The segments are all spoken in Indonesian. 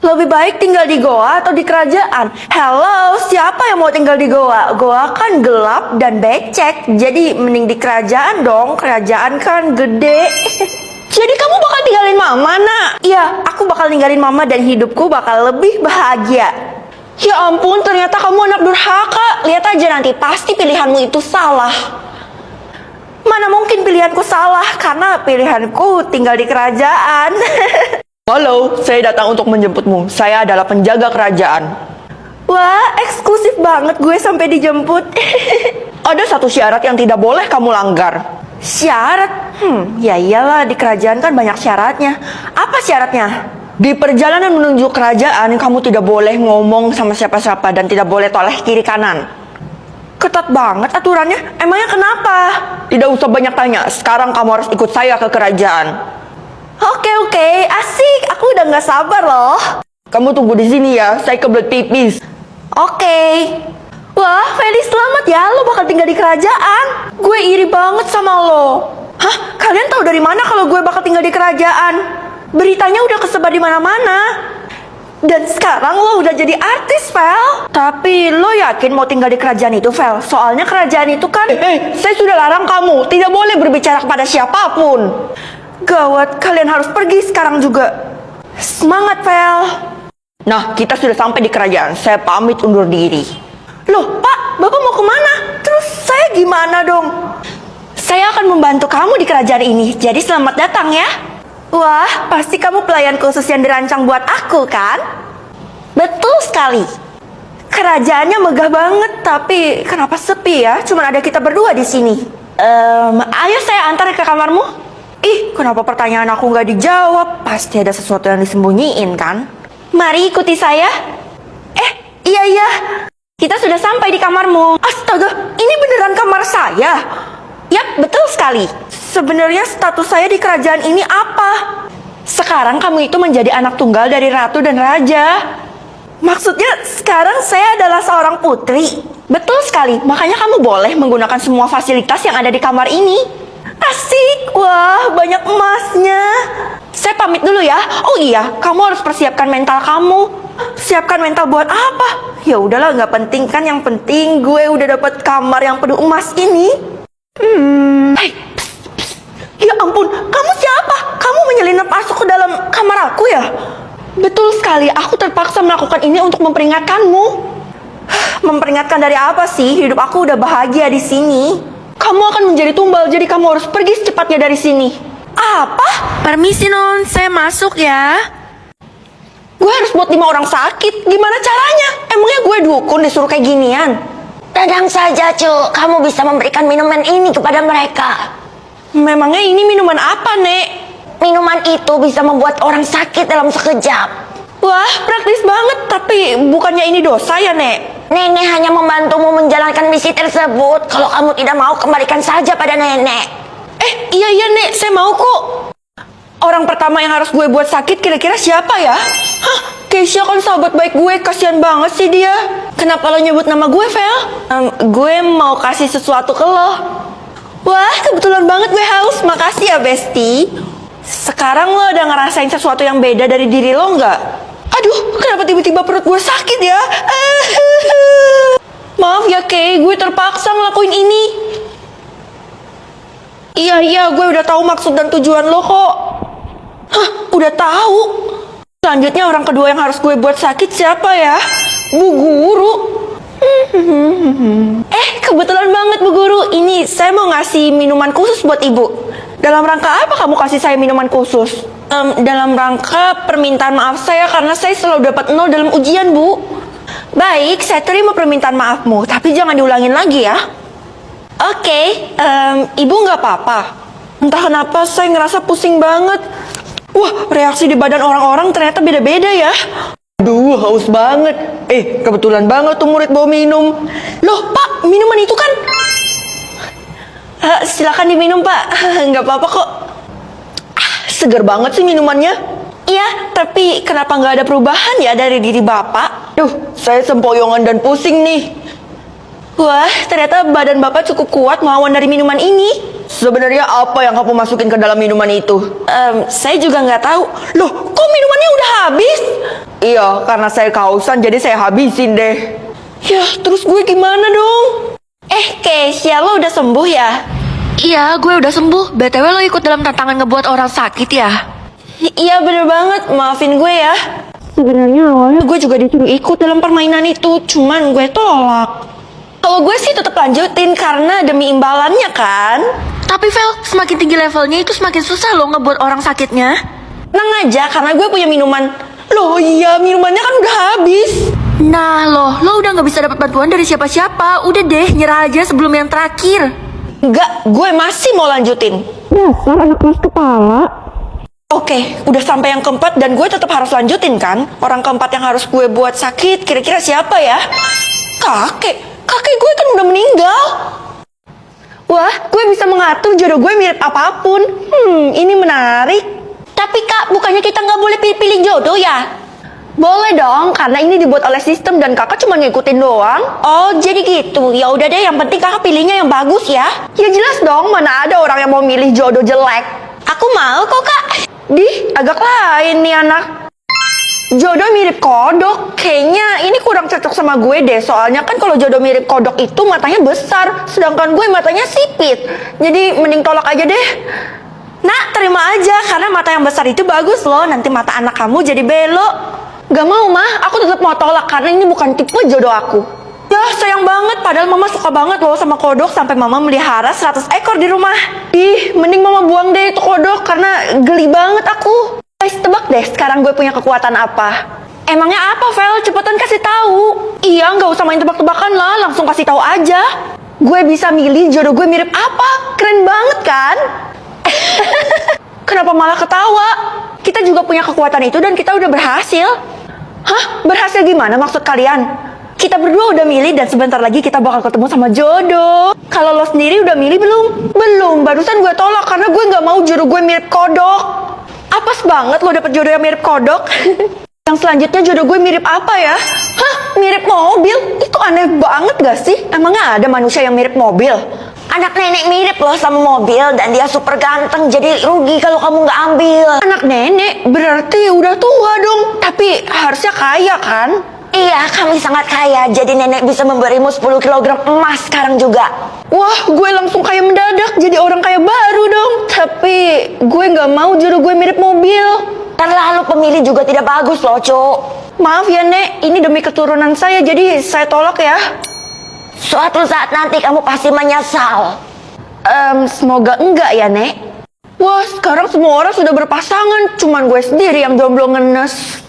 Lebih baik tinggal di goa atau di kerajaan? Hello, siapa yang mau tinggal di goa? Goa kan gelap dan becek, jadi mending di kerajaan dong. Kerajaan kan gede. Jadi kamu bakal tinggalin mama, nak? Iya, aku bakal ninggalin mama dan hidupku bakal lebih bahagia. Ya ampun, ternyata kamu anak durhaka. Lihat aja nanti, pasti pilihanmu itu salah. Mana mungkin pilihanku salah, karena pilihanku tinggal di kerajaan. Halo, saya datang untuk menjemputmu. Saya adalah penjaga kerajaan. Wah, eksklusif banget gue sampai dijemput. Ada satu syarat yang tidak boleh kamu langgar. Syarat? Ya iyalah, di kerajaan kan banyak syaratnya. Apa syaratnya? Di perjalanan menuju kerajaan, kamu tidak boleh ngomong sama siapa-siapa dan tidak boleh toleh kiri kanan. Ketat banget aturannya. Emangnya kenapa? Tidak usah banyak tanya. Sekarang kamu harus ikut saya ke kerajaan. Oke, asik. Aku udah gak sabar loh. Kamu tunggu di sini ya. Saya kebelet pipis. Oke. Wah, Feli selamat ya. Lo bakal tinggal di kerajaan. Gue iri banget sama lo. Hah? Kalian tahu dari mana kalau gue bakal tinggal di kerajaan? Beritanya udah kesebar di mana-mana. Dan sekarang lo udah jadi artis, Vel. Tapi lo yakin mau tinggal di kerajaan itu, Vel? Soalnya kerajaan itu kan... Saya sudah larang kamu. Tidak boleh berbicara kepada siapapun. Gawat, kalian harus pergi sekarang juga. Semangat, Vel. Nah, kita sudah sampai di kerajaan. Saya pamit undur diri. Loh, Pak, Bapak mau kemana? Terus saya gimana dong? Saya akan membantu kamu di kerajaan ini. Jadi selamat datang ya. Wah, pasti kamu pelayan khusus yang dirancang buat aku, kan? Betul sekali. Kerajaannya megah banget, tapi kenapa sepi ya? Cuman ada kita berdua di sini. Ayo saya antar ke kamarmu. Ih, kenapa pertanyaan aku nggak dijawab? Pasti ada sesuatu yang disembunyiin, kan? Mari ikuti saya. Iya. Kita sudah sampai di kamarmu. Astaga, ini beneran kamar saya? Yap, betul sekali. Sebenarnya status saya di kerajaan ini apa? Sekarang kamu itu menjadi anak tunggal dari ratu dan raja. Maksudnya sekarang saya adalah seorang putri. Betul sekali, makanya kamu boleh menggunakan semua fasilitas yang ada di kamar ini. Asik, wah banyak emasnya. Saya pamit dulu ya. Oh iya, kamu harus persiapkan mental kamu. Siapkan mental buat apa? Ya udahlah, nggak penting kan. Yang penting gue udah dapat kamar yang penuh emas ini. Hei, psst. Ya ampun, kamu siapa? Kamu menyelinap masuk ke dalam kamar aku ya? Betul sekali, aku terpaksa melakukan ini untuk memperingatkanmu. Memperingatkan dari apa sih? Hidup aku udah bahagia di sini. Kamu akan menjadi tumbal, jadi kamu harus pergi secepatnya dari sini. Apa? Permisi non, saya masuk ya. Gue harus buat 5 orang sakit. Gimana caranya? Emangnya gue dukun disuruh kayak ginian? Tenang saja, Cuk. Kamu bisa memberikan minuman ini kepada mereka. Memangnya ini minuman apa, Nek? Minuman itu bisa membuat orang sakit dalam sekejap. Wah, praktis banget. Tapi bukannya ini dosa ya, Nek? Nenek hanya membantumu menjalankan misi tersebut. Kalau kamu tidak mau, kembalikan saja pada nenek. Iya, Nek. Saya mau kok. Orang pertama yang harus gue buat sakit kira-kira siapa ya? Hah, Keisha kan sahabat baik gue. Kasian banget sih dia. Kenapa lo nyebut nama gue, Vel? Gue mau kasih sesuatu ke lo. Wah, kebetulan banget gue haus. Makasih ya, Besti. Sekarang lo udah ngerasain sesuatu yang beda dari diri lo nggak? Aduh, kenapa tiba-tiba perut gue sakit ya? Maaf ya, Kay. Gue terpaksa ngelakuin ini. Iya, gue udah tahu maksud dan tujuan lo kok. Hah, udah tahu. Selanjutnya orang kedua yang harus gue buat sakit siapa ya? Bu Guru. Kebetulan banget Bu Guru. Ini saya mau ngasih minuman khusus buat ibu. Dalam rangka apa kamu kasih saya minuman khusus? Dalam rangka permintaan maaf saya karena saya selalu dapat 0 dalam ujian, Bu. Baik, saya terima permintaan maafmu, tapi jangan diulangin lagi ya. Oke, ibu nggak apa-apa. Entah kenapa saya ngerasa pusing banget. Wah, reaksi di badan orang-orang ternyata beda-beda ya. Aduh, haus banget. Kebetulan banget tuh murid bawa minum. Loh, Pak, minuman itu kan... silakan diminum, Pak. Nggak apa-apa kok. Seger banget sih minumannya. Iya, tapi kenapa nggak ada perubahan ya dari diri Bapak? Duh, saya sempoyongan dan pusing nih. Wah, ternyata badan Bapak cukup kuat melawan dari minuman ini. Sebenarnya apa yang kamu masukin ke dalam minuman itu? Saya juga nggak tahu. Loh, kok minumannya udah habis? Iya, karena saya kehausan jadi saya habisin deh. Ya, terus gue gimana dong? Keisha, lo udah sembuh ya? Iya, gue udah sembuh. BTW lo ikut dalam tantangan ngebuat orang sakit ya? Iya bener banget, maafin gue ya. Sebenarnya awalnya gue juga disuruh ikut dalam permainan itu, cuman gue tolak. Kalau gue sih tetap lanjutin karena demi imbalannya kan. Tapi Vel, semakin tinggi levelnya itu semakin susah lo ngebuat orang sakitnya. Tenang aja, karena gue punya minuman. Loh iya, minumannya kan udah habis. Nah lo udah gak bisa dapat bantuan dari siapa-siapa. Udah deh, nyerah aja sebelum yang terakhir. Enggak, gue masih mau lanjutin. Dasar anak keras kepala. Oke, udah sampai yang keempat dan gue tetap harus lanjutin kan? Orang keempat yang harus gue buat sakit, kira-kira siapa ya? Kakek gue kan udah meninggal. Wah, gue bisa mengatur jodoh gue mirip apapun. Ini menarik. Tapi kak, bukannya kita nggak boleh pilih-pilih jodoh ya? Boleh dong, karena ini dibuat oleh sistem dan kakak cuma ngikutin doang. Oh, jadi gitu. Ya udah deh, yang penting kakak pilihnya yang bagus ya. Ya jelas dong, mana ada orang yang mau milih jodoh jelek. Aku mau kok kak. Agak lain nih anak. Jodoh mirip kodok. Kayaknya ini kurang cocok sama gue deh. Soalnya kan kalau jodoh mirip kodok itu matanya besar, sedangkan gue matanya sipit. Jadi mending tolak aja deh. Nah, terima aja karena mata yang besar itu bagus loh. Nanti mata anak kamu jadi belok. Gak mau mah, aku tetap mau tolak karena ini bukan tipe jodoh aku. Ya sayang banget, padahal mama suka banget loh sama kodok sampai mama melihara 100 ekor di rumah. Mending mama buang deh itu kodok karena geli banget aku. Guys, tebak deh sekarang gue punya kekuatan apa? Emangnya apa, Vel? Cepetan kasih tahu. Iya, nggak usah main tebak-tebakan lah, langsung kasih tahu aja. Gue bisa milih jodoh gue mirip apa? Keren banget kan? Kenapa malah ketawa? Kita juga punya kekuatan itu dan kita udah berhasil. Hah? Berhasil gimana maksud kalian? Kita berdua udah milih dan sebentar lagi kita bakal ketemu sama jodoh. Kalau lo sendiri udah milih belum? Belum, barusan gue tolak karena gue nggak mau jodoh gue mirip kodok. Apes banget lo dapet jodoh yang mirip kodok. Yang selanjutnya jodoh gue mirip apa ya? Hah? Mirip mobil? Itu aneh banget gak sih? Emangnya ada manusia yang mirip mobil? Anak nenek mirip loh sama mobil dan dia super ganteng, jadi rugi kalau kamu nggak ambil. Anak nenek? Berarti udah tua dong. Tapi harusnya kaya kan? Iya, kami sangat kaya, jadi nenek bisa memberimu 10 kg emas sekarang juga. Wah, gue langsung kaya mendadak, jadi orang kaya baru dong. Tapi gue nggak mau jodoh gue mirip mobil. Terlalu pemilih juga tidak bagus loh, Cuk. Maaf ya, Nek. Ini demi keturunan saya, jadi saya tolak ya. Suatu saat nanti kamu pasti menyesal. Semoga enggak ya, Nek. Wah, sekarang semua orang sudah berpasangan. Cuman gue sendiri yang jomblo ngenes.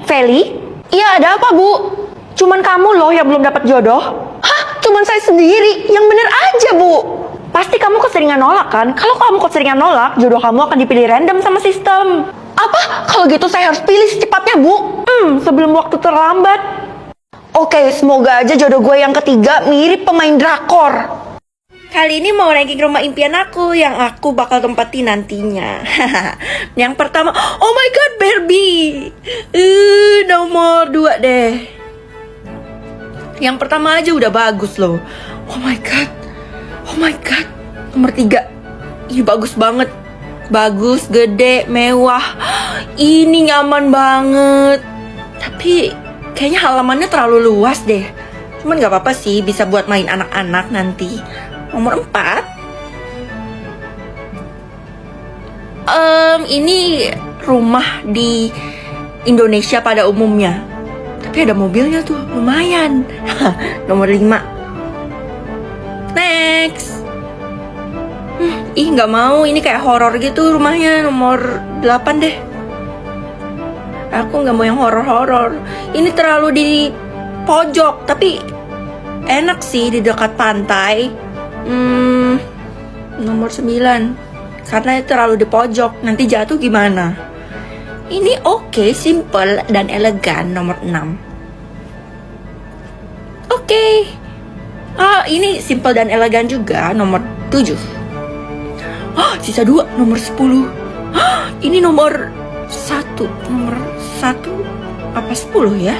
Feli? Iya, ada apa, Bu? Cuman kamu loh yang belum dapat jodoh. Hah? Cuman saya sendiri? Yang bener aja, Bu. Pasti kamu keseringan nolak kan? Kalau kamu keseringan nolak, jodoh kamu akan dipilih random sama sistem. Apa? Kalau gitu saya harus pilih secepatnya, Bu. Sebelum waktu terlambat. Oke, semoga aja jodoh gue yang ketiga mirip pemain drakor. Kali ini mau ranking rumah impian aku yang aku bakal tempatin nantinya. Yang pertama, oh my god, Barbie. Nomor 2 deh. Yang pertama aja udah bagus loh. Oh my god. Oh my god. Nomor 3. Ih, bagus banget. Bagus, gede, mewah. Ini nyaman banget. Tapi kayaknya halamannya terlalu luas deh. Cuman gak apa-apa sih, bisa buat main anak-anak nanti. Nomor 4. Ini rumah di Indonesia pada umumnya. Tapi ada mobilnya tuh, lumayan. Nomor 5. Next. Ih, nggak mau, ini kayak horor gitu rumahnya. Nomor 8 deh. Aku nggak mau yang horor-horor. Ini terlalu di pojok, tapi enak sih di dekat pantai. Nomor 9. Karena terlalu di pojok, nanti jatuh gimana? Ini oke, simple dan elegan. Nomor 6. Oke. Ini simple dan elegan juga. Nomor 7. Sisa 2. Nomor 10. Ini nomor 1. Nomor 1 apa 10 ya?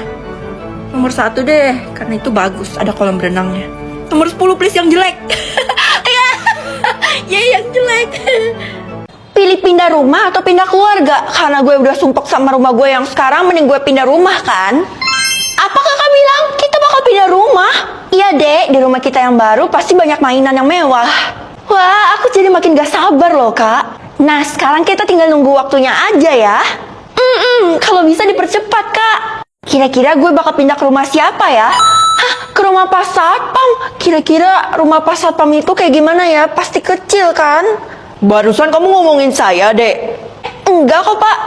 Nomor 1 deh, karena itu bagus, ada kolam renangnya. Nomor 10 please yang jelek. Ya yang jelek. Pilih pindah rumah atau pindah keluarga? Karena gue udah sumpek sama rumah gue yang sekarang, mending gue pindah rumah kan? Apa kakak bilang? Kita bakal pindah rumah? Iya dek, di rumah kita yang baru pasti banyak mainan yang mewah. Wah, aku jadi makin gak sabar loh kak. Nah, sekarang kita tinggal nunggu waktunya aja ya. Kalau bisa dipercepat kak. Kira-kira gue bakal pindah ke rumah siapa ya? Hah, ke rumah Pak Satpam? Kira-kira rumah Pak Satpam itu kayak gimana ya? Pasti kecil kan? Barusan kamu ngomongin saya, Dek. Enggak kok, Pak.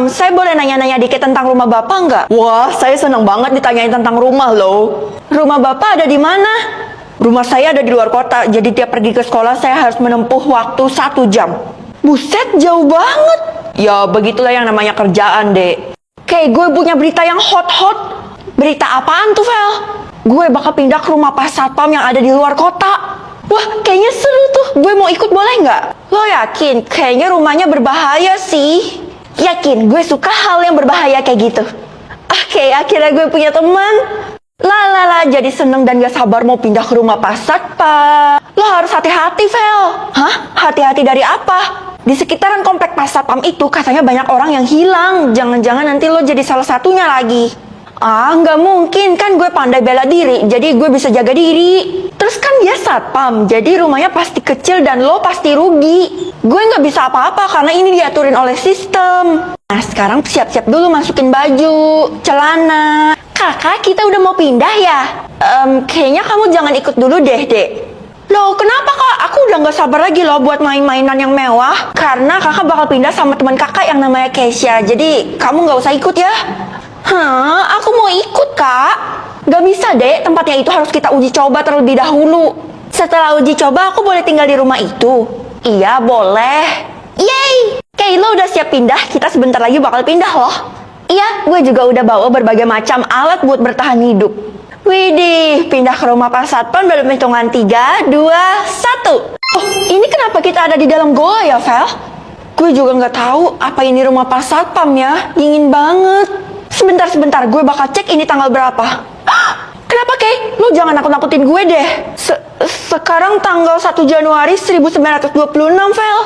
Saya boleh nanya-nanya dikit tentang rumah Bapak enggak? Wah, saya senang banget ditanyain tentang rumah loh. Rumah Bapak ada di mana? Rumah saya ada di luar kota, jadi tiap pergi ke sekolah saya harus menempuh waktu 1 jam. Buset, jauh banget. Ya, begitulah yang namanya kerjaan, Dek. Kayak gue punya berita yang hot-hot. Berita apaan tuh, Vel? Gue bakal pindah ke rumah Pak Satpam yang ada di luar kota. Wah, kayaknya seru tuh. Gue mau ikut boleh nggak? Lo yakin? Kayaknya rumahnya berbahaya sih. Yakin, gue suka hal yang berbahaya kayak gitu. Oke, akhirnya gue punya teman. Lalala, jadi seneng dan gak sabar mau pindah ke rumah Pak Satpam. Lo harus hati-hati, Vel. Hah? Hati-hati dari apa? Di sekitaran komplek Pak Satpam itu katanya banyak orang yang hilang. Jangan-jangan nanti lo jadi salah satunya lagi. Ah, nggak mungkin, kan gue pandai bela diri, jadi gue bisa jaga diri. Terus kan dia satpam, jadi rumahnya pasti kecil dan lo pasti rugi. Gue nggak bisa apa-apa karena ini diaturin oleh sistem. Nah, sekarang siap-siap dulu masukin baju, celana. Kakak, kita udah mau pindah ya? Kayaknya kamu jangan ikut dulu deh, Dek. Loh, kenapa kak? Aku udah gak sabar lagi loh buat main-mainan yang mewah. Karena kakak bakal pindah sama teman kakak yang namanya Keisha. Jadi, kamu gak usah ikut ya. Hah? Aku mau ikut, Kak. Gak bisa, Dek. Tempatnya itu harus kita uji coba terlebih dahulu. Setelah uji coba, aku boleh tinggal di rumah itu? Iya, boleh. Yeay! Kayla udah siap pindah. Kita sebentar lagi bakal pindah loh. Iya, gue juga udah bawa berbagai macam alat buat bertahan hidup. Widih, pindah ke rumah Pak Satpam dalam hitungan 3, 2, 1. Oh, ini kenapa kita ada di dalam goa ya, Vel? Gue juga nggak tahu apa ini rumah Pak Satpam ya. Dingin banget. Sebentar, gue bakal cek ini tanggal berapa. Kenapa, Kay? Lo jangan nakut-nakutin gue deh. Sekarang tanggal 1 Januari 1926, Vel.